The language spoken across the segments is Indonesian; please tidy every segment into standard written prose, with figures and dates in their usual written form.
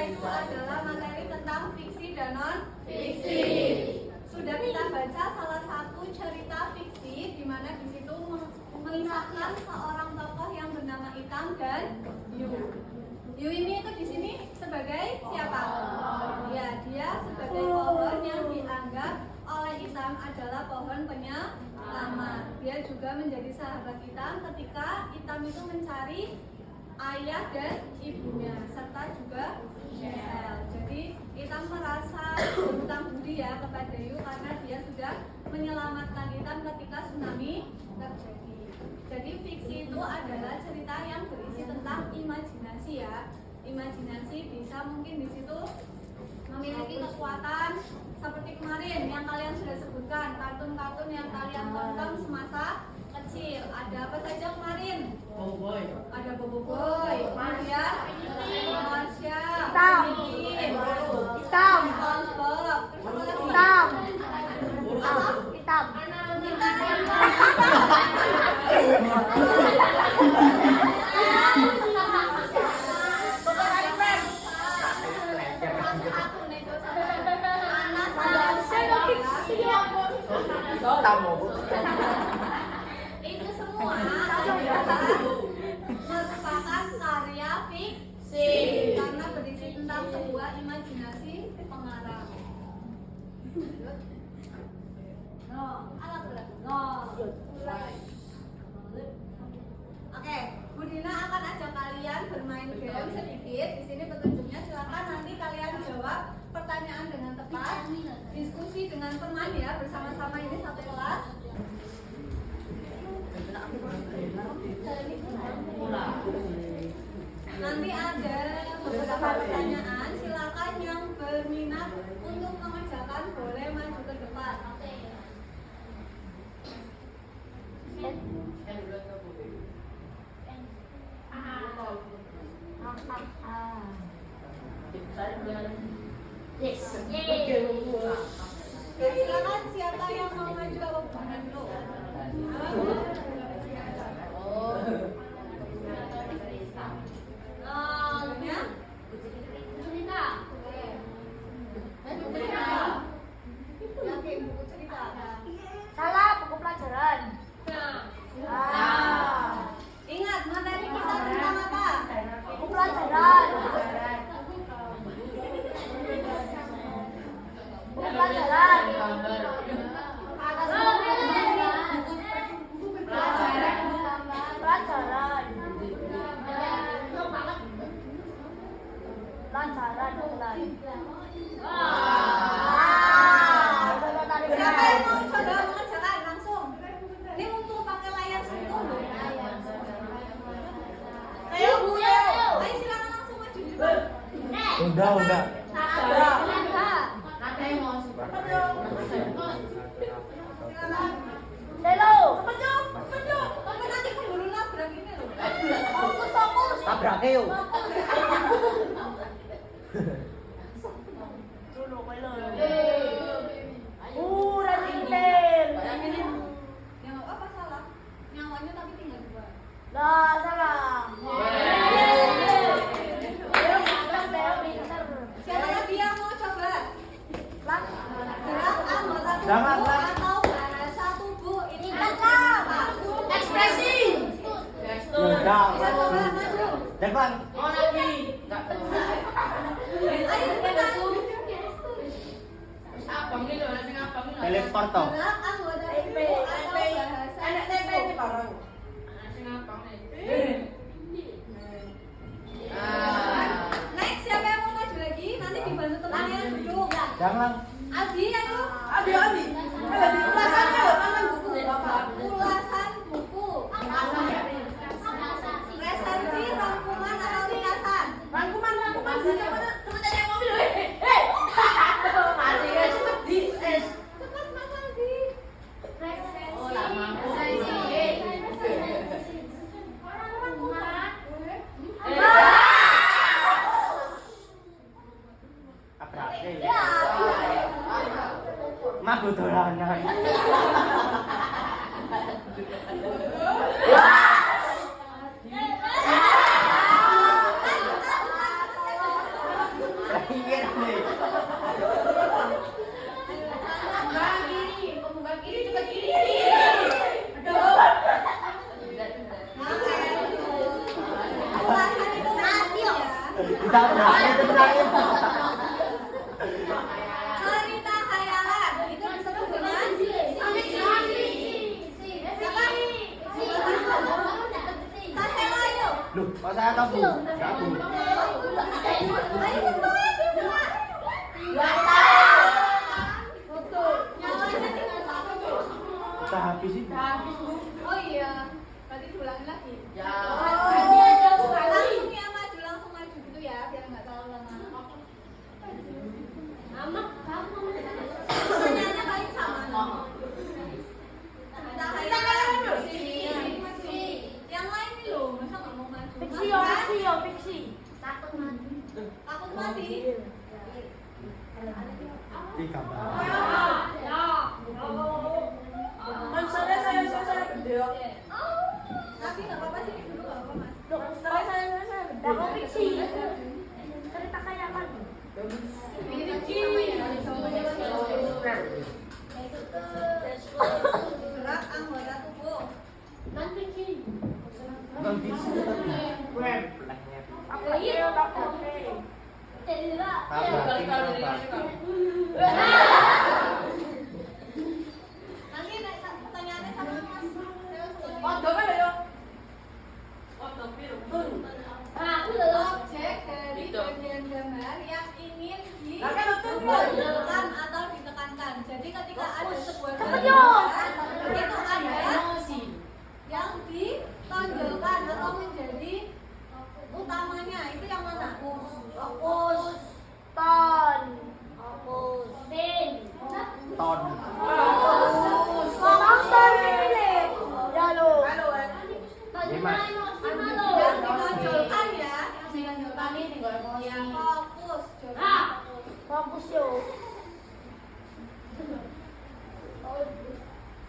itu adalah materi tentang fiksi dan non-fiksi. Sudah kita baca salah satu cerita fiksi di mana di situ mengisahkan seorang tokoh yang bernama Itam dan Yu. Yu ini itu di sini sebagai siapa? Ya, dia sebagai pohon yang dianggap oleh Itam adalah pohon penyelamat. Dia juga menjadi sahabat Itam ketika Itam itu mencari ayah dan ibunya serta juga Michelle. Jadi Itam merasa berhutang budi ya kepada Yu karena dia sudah menyelamatkan Itam ketika tsunami terjadi. Jadi fiksi itu adalah cerita yang berisi tentang imajinasi ya. Imajinasi bisa mungkin di situ memiliki kekuatan seperti kemarin yang kalian sudah sebutkan, kartun-kartun yang kalian tonton semasa kecil. Ada apa saja kemarin? Boboiboy. Ada Boboiboy, kemudian Marsha, Hitam, hitam, SpongeBob, terus apa lagi? hitam, hitam. Itu semua adalah merupakan karya fiksi karena berisi tentang sebuah imajinasi pengarang. Oke, Bu Dina akan ajak kalian bermain game sedikit. Di sini petunjuknya, silakan nanti kalian jawab pertanyaan dengan tepat. Diskusi dengan teman ya, bersama-sama ini satu kelas. Nanti ada beberapa pertanyaan, silakan yang berminat untuk mengerjakan boleh maju ke depan. Yes. Ya, silakan siapa yang mau maju apa bukan dulu? Ya. Yakin buku cerita? Salah, buku pelajaran. Ingat materi kita tentang apa? Buku pelajaran. Buku pelajaran. Pelajaran. Siapa yang mau coba mengerjakan langsung? Ini mumpung pakai layar sentuh loh. Ayo Bu, ayo silakan langsung maju di depan. Udah. Silakan. Lelo. Tapi nanti keburu nabrak ini loh. Fokus. Tabrake yo. Dulu lelo. Pinter. Ya nggak apa salah. Nyawanya tapi tinggal dua. Lah, salah. Siapa lagi yang mau coba? Gerak anggota Jangan, tubuh Lan. atau bahasa tubuh ini Apa? ekspresi. Udah. Bisa coba maju. Deklan. Ayo cepetan. Teleport toh. Gerak anggota tubuh atau bahasa tubuh. Next, siapa yang mau maju lagi? Nanti dibantu temannya duduk. Jangan. Aldi, ayo. Ulasan buku. Resensi, rangkuman atau ringkasan? Cepat Mas Aldi. Tabrake. Maku dolanan. Pinggir nih. Pembuka kiri juga kiri. Ulasan itu radio. Ditabrak itu terakhir. Cerita khayalan itu disebut dengan Kasela yuk. Loh, kok saya tahu? Tahu. Ayo cepat, cepat. Nyawanya tinggal satu. Kita habis itu. Oh iya, berarti diulangi lagi. Ya. Langsung ya langsung maju gitu ya, biar nggak terlalu lama. Pertanyaannya paling sama. Cerita khayalan. Yang lain nih loh, masa nggak mau maju? Fiksi. Takut mati. Di gambar. Monsternya saya gede. Tapi nggak apa-apa sih dulu nggak apa-apa mas. Monsternya saya gede. Aku fiksi. Cerita khayalan. Gerak anggota tubuh. Bukan fiksi tadi. Web. Aku iya tak oke. Nanti pertanyaannya sama mas. Objek dari bagian gambar yang ingin ditonjolkan atau ditekankan. Jadi ketika ada sebuah gambar itu ada yang ditonjolkan atau menjadi utamanya, itu yang mana? Fokus. Ton. Ton. Monster ini. Jalo. Yang ditonjolkan ya, yang ditonjolkan ya fokus. Coba. Fokus yo.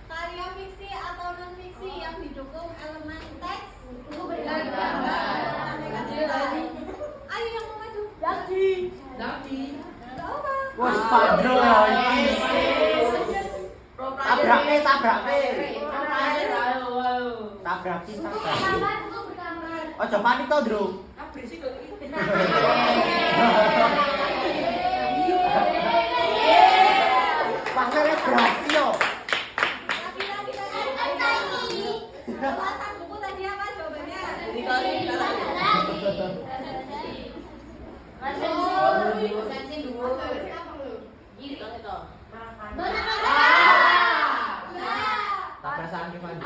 Karya fiksi atau non fiksi yang didukung elemen teks dan gambar. Ayo yang mau maju. Lagi. Gak apa. Wah, Padro ya ini. Tabrake. Tabrakin sampai. Ojo panik to, Bro. Pasarnya berhasil yo. Lagi. Ulasan buku tadi apa jawabannya? Tak perasaan gimana?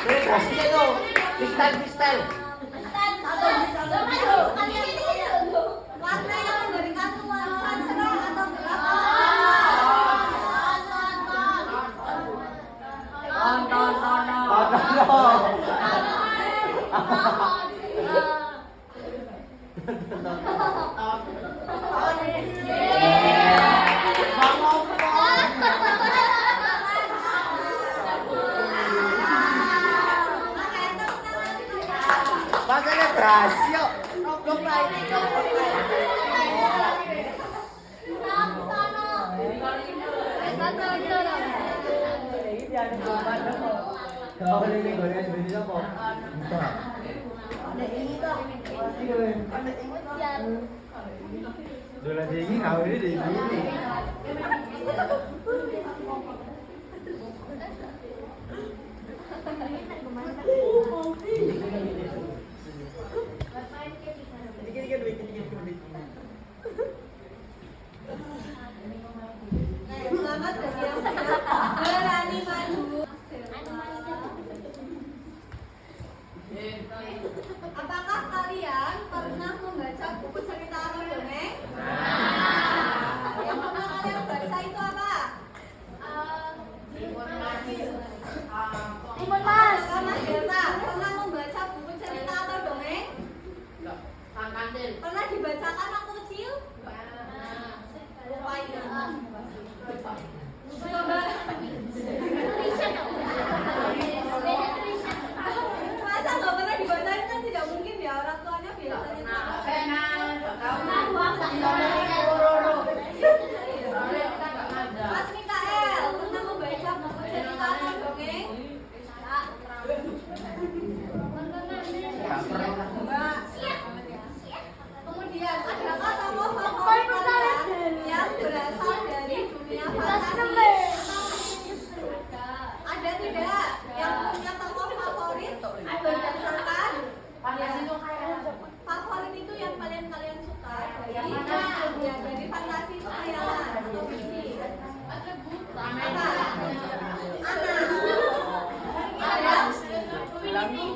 Berhasil itu. Freestyle. Warna yang memberikan nuansa cerah atau gelap. Pasarnya berhasil. Roblok lagi. Kalau ini gorengan Indonesia kok? Enggak. Dolan tinggi kau ini di sini. Selamat bagi yang sudah berani maju. Apakah kalian pernah membaca buku cerita atau dongeng? Yang pernah kalian baca itu apa? Timun Mas. Mas Delta, pernah membaca buku cerita atau dongeng? Pernah dibacakan waktu kecil? Lupain. Coba. Masa nggak pernah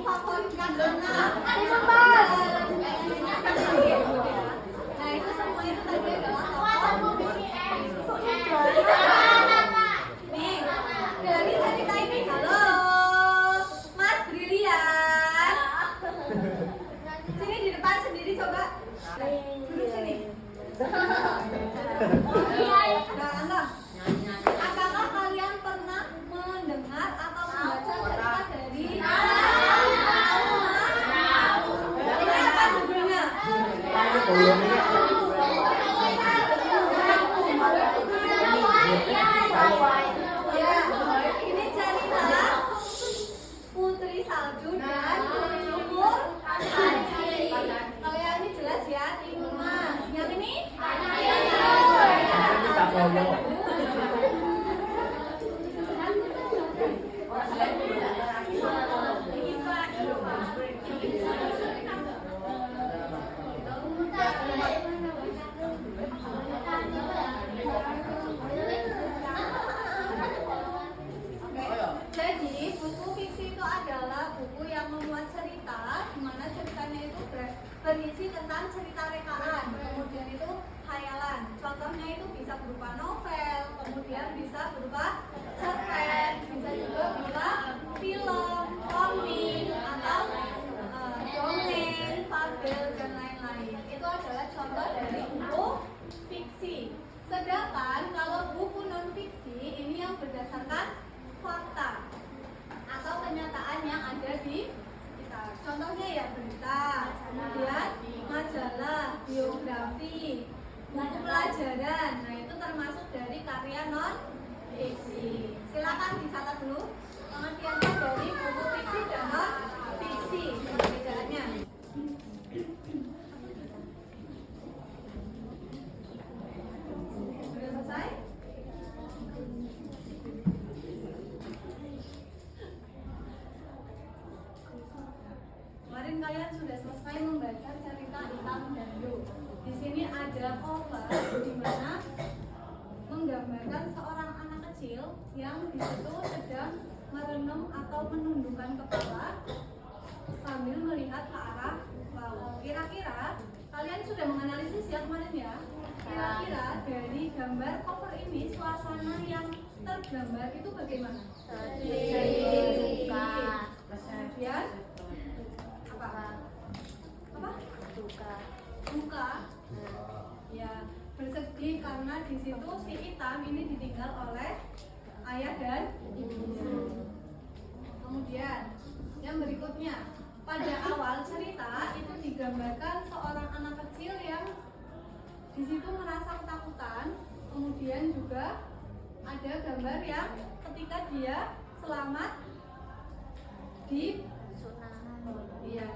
memfavoritkan anak. Mas. Nah itu semua itu tadi adalah tokoh. Nih dari cerita ini, halo Mas Brilian, sini di depan sendiri coba. Duduk sini. Nah, Angga, apakah kalian pernah mendengar atau membaca cerita dari ini apa judulnya? Ya, ini cerita Putri Salju dan Jumur Haji. Kalau yang ini jelas ya, Timur Mas. Yang ini? Tak koyo. Jadi buku fiksi itu adalah buku yang memuat cerita, di mana ceritanya itu berisi tentang cerita rekaan, kemudian itu khayalan. Contohnya itu bisa berupa novel, kemudian bisa berupa cerpen, bisa juga berupa film, komik, atau dongeng, fabel, dan lain-lain. Itu adalah contoh dari buku fiksi. Sedangkan kalau buku non fiksi ini yang berdasarkan fakta atau kenyataan yang ada di sekitar. Contohnya ya berita, kemudian majalah, biografi, buku pelajaran. Nah itu termasuk dari karya non fiksi. Silakan dicatat dulu pengertiannya dari buku fiksi dan non fiksi, perbedaannya. Sudah selesai? Kemarin kalian sudah selesai membaca cerita Hitam dan Du. Di sini ada cover di mana menggambarkan seorang anak kecil yang di situ sedang merenung atau menundukkan kepala sambil melihat ke arah laut. Kira-kira kalian sudah menganalisis ya kemarin ya? Kira-kira dari gambar cover ini suasana yang tergambar itu bagaimana? Sedih. Kemudian apa? Duka. Ya, bersedih karena di situ si Hitam ini ditinggal oleh ayah dan ibunya. Kemudian yang berikutnya, pada awal cerita itu digambarkan seorang anak kecil yang di situ merasa ketakutan. Kemudian juga ada gambar yang ketika dia selamat di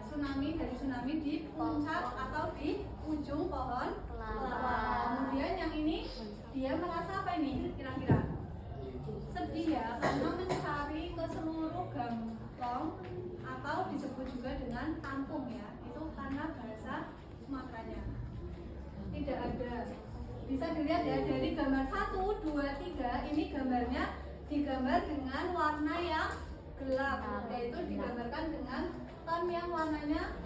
tsunami di puncak atau di ujung pohon kelapa. Kemudian yang ini dia merasa apa ini kira-kira? Sedih ya, karena mencari ke seluruh gangtong atau disebut juga dengan kampung ya. Itu karena bahasa Sumateranya. Tidak ada. Bisa dilihat ya dari gambar 1, 2, 3 ini gambarnya digambar dengan warna yang gelap, yaitu digambarkan dengan ton yang warnanya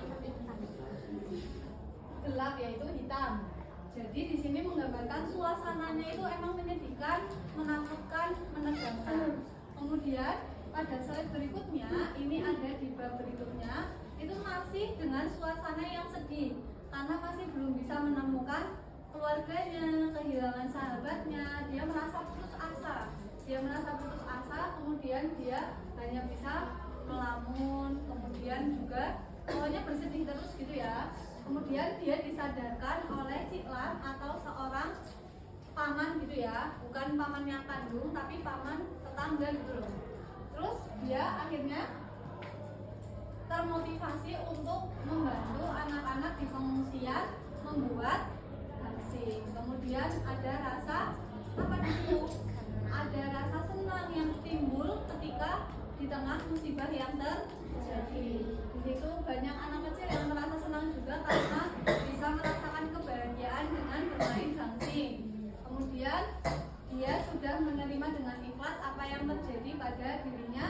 gelap yaitu hitam. Jadi di sini menggambarkan suasananya itu emang menyedihkan, menakutkan, menegangkan. Kemudian pada slide berikutnya ini ada di bab berikutnya itu masih dengan suasana yang sedih karena masih belum bisa menemukan keluarganya, kehilangan sahabatnya, dia merasa putus asa. Kemudian dia hanya bisa melamun, kemudian juga pokoknya bersedih terus gitu ya. Kemudian dia disadarkan oleh Ciklan atau seorang paman gitu ya, bukan pamannya kandung tapi paman tetangga gitu loh. Terus dia akhirnya termotivasi untuk membantu anak-anak di pengungsian membuat hansip. Kemudian ada rasa apa itu? Ada rasa senang yang timbul ketika di tengah musibah yang terjadi. Di situ banyak anak kecil yang merasa senang juga karena bisa merasakan kebahagiaan dengan bermain gangsing. Kemudian dia sudah menerima dengan ikhlas apa yang terjadi pada dirinya.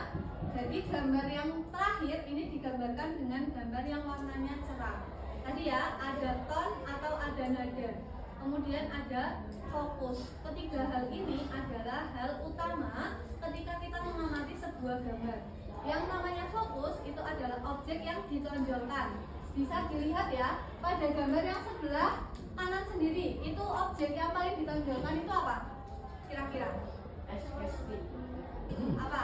Jadi gambar yang terakhir ini digambar tadi ya, ada ton atau ada nada. Kemudian ada fokus. Ketiga hal ini adalah hal utama ketika kita mengamati sebuah gambar. Yang namanya fokus itu adalah objek yang ditonjolkan. Bisa dilihat ya, pada gambar yang sebelah kanan sendiri, itu objek yang paling ditonjolkan itu apa? Kira-kira? Apa?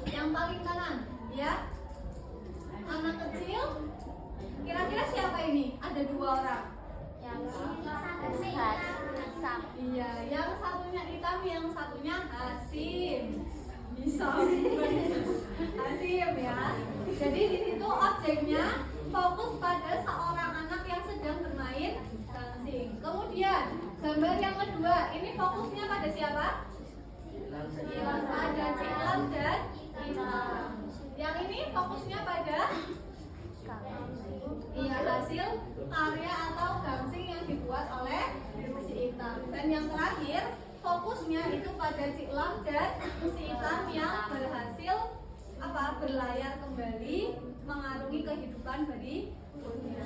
Yang paling kanan, ya? Anak kecil. Kira-kira siapa ini? Ada dua orang. Iya, yang satunya hitam, yang satunya Hasim. Bisa. Hasim ya. Jadi di situ objeknya fokus pada seorang anak yang sedang bermain dancing. Kemudian gambar yang kedua, ini fokusnya pada siapa? Pada Ciklam dan Itam. Yang ini fokusnya pada hasil karya atau gangsing yang dibuat oleh si Itam. Dan yang terakhir, fokusnya itu pada Ciklam dan si Itam yang berhasil berlayar kembali mengarungi kehidupan berikutnya.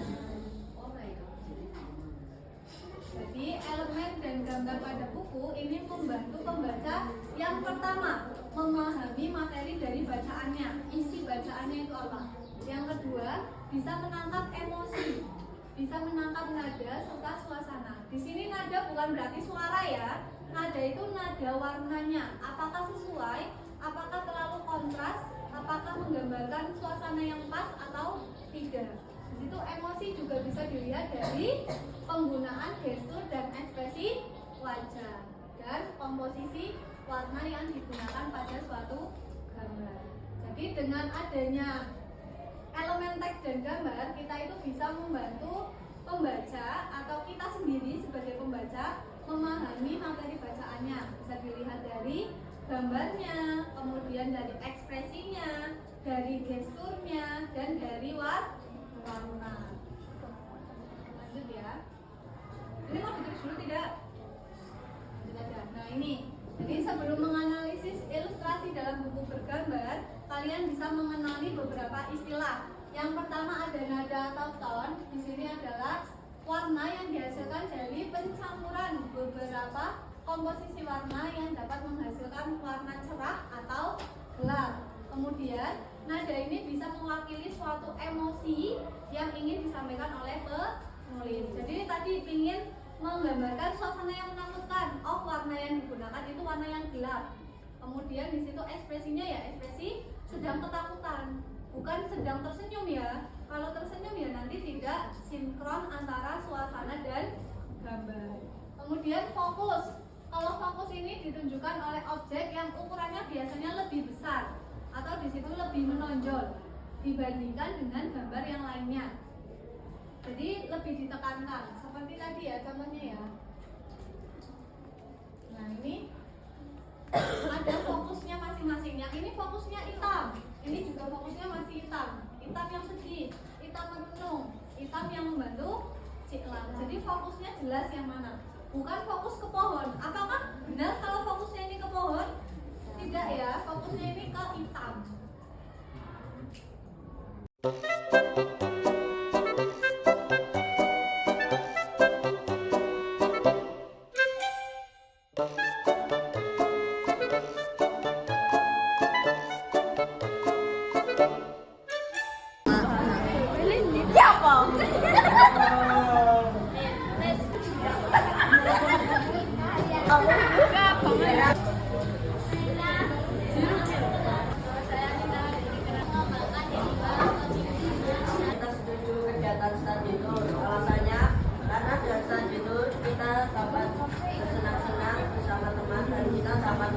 Jadi elemen dan gambar pada buku ini membantu pembaca yang pertama memahami materi dari bacaannya, isi bacaannya itu apa. Yang kedua bisa menangkap emosi, bisa menangkap nada serta suasana. Di sini nada bukan berarti suara ya, nada itu nada warnanya. Apakah sesuai? Apakah terlalu kontras? Apakah menggambarkan suasana yang pas atau tidak? Di situ emosi juga bisa dilihat dari penggunaan gestur dan ekspresi wajah dan komposisi warna yang digunakan pada suatu gambar. Jadi dengan adanya elemen teks dan gambar, kita itu bisa membantu pembaca atau kita sendiri sebagai pembaca memahami materi bacaannya. Bisa dilihat dari gambarnya, kemudian dari ekspresinya, dari gesturnya, dan dari warna. Lanjut ya. Ini mau ditulis dulu tidak? Lanjut aja. Nah ini, jadi sebelum menganalisis ilustrasi dalam buku bergambar, kalian bisa mengenali beberapa istilah. Yang pertama ada nada atau ton. Di sini adalah warna yang dihasilkan dari pencampuran beberapa komposisi warna yang dapat menghasilkan warna cerah atau gelap. Kemudian nada ini bisa mewakili suatu emosi yang ingin disampaikan oleh penulis. Jadi tadi ingin menggambarkan suasana yang menakutkan. Oh, warna yang digunakan itu warna yang gelap. Kemudian di situ ekspresinya ya ekspresi sedang ketakutan, bukan sedang tersenyum ya. Kalau tersenyum ya nanti tidak sinkron antara suasana dan gambar. Kemudian fokus. Kalau fokus ini ditunjukkan oleh objek yang ukurannya biasanya lebih besar atau di situ lebih menonjol dibandingkan dengan gambar yang lainnya. Jadi lebih ditekankan. Seperti tadi ya contohnya ya. Nah ini ada fokusnya masing-masing. Yang ini fokusnya hitam. Ini juga fokusnya masih hitam. Hitam yang sedih, hitam merenung, hitam yang membantu Ciklam. Jadi fokusnya jelas yang mana. Bukan fokus ke pohon. Apakah benar kalau fokusnya ini ke pohon? Tidak ya, fokusnya ini ke hitam. Alasannya karena dengan studi itu kita dapat bersenang-senang bersama teman dan kita dapat